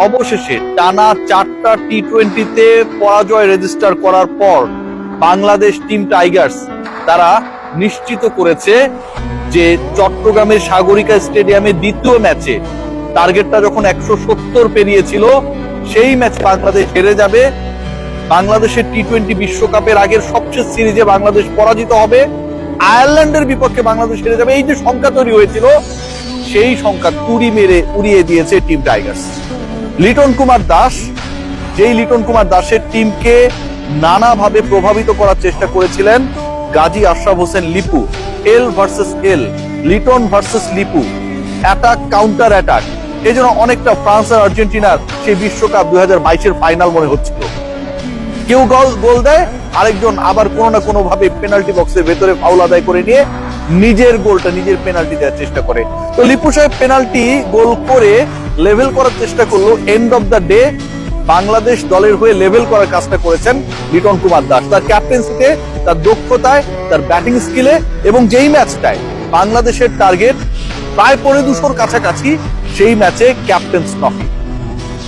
অবশেষে টানা 4টা টি-20-তে পরাজয় রেজিস্টার করার পর বাংলাদেশ টিম টাইগার্স তারা নিশ্চিত করেছে যে চট্টগ্রামের সাগরিকা স্টেডিয়ামে দ্বিতীয় ম্যাচে টার্গেটটা যখন 170 পেরিয়েছিল সেই ম্যাচে বাংলাদেশ হেরে যাবে। বাংলাদেশের টি-20 বিশ্বকাপের আগের সবচেয়ে সিরিজে বাংলাদেশ পরাজিত হবে, আয়ারল্যান্ডের বিপক্ষে বাংলাদেশ হেরে যাবে। এই যে সংখ্যা তৈরি হয়েছিল সেই সংখ্যা তুড়ি মেরে উড়িয়ে দিয়েছে টিম টাইগার্স। লিটন কুমার দাস, যেই লিটন কুমার দাসের টিমকে নানাভাবে প্রভাবিত করার চেষ্টা করেছিলেন Gazi Ashraf Hossain Lipu, L versus L, Liton versus Lipu, attack counter attack, এই জন্য অনেকটা ফ্রান্স আর আর্জেন্টিনার সেই বিশ্বকাপ 2022-এর ফাইনাল মনে হচ্ছিল। কেউ গোল দেয়, আরেকজন আবার কোনো না কোনো ভাবে পেনাল্টি বক্সের ভেতরে ফাউল আদায় করে নিয়ে নিজের গোলটা নিজের পেনাল্টি দেওয়ার চেষ্টা করে। তো লিপু সাহেব পেনাল্টি গোল করে লেভেল করার চেষ্টা করলো। End of the day Bangladesh দলের হয়ে লেভেল করার কাজটা করেছেন লিটন কুমার দাস, তার ক্যাপ্টেন্সিতে, তার দক্ষতায়, তার ব্যাটিং স্কিলে, এবং যেই ম্যাচটায় বাংলাদেশের টার্গেট প্রায় 250 কাছাকাছি সেই ম্যাচে ক্যাপ্টেন্স নক।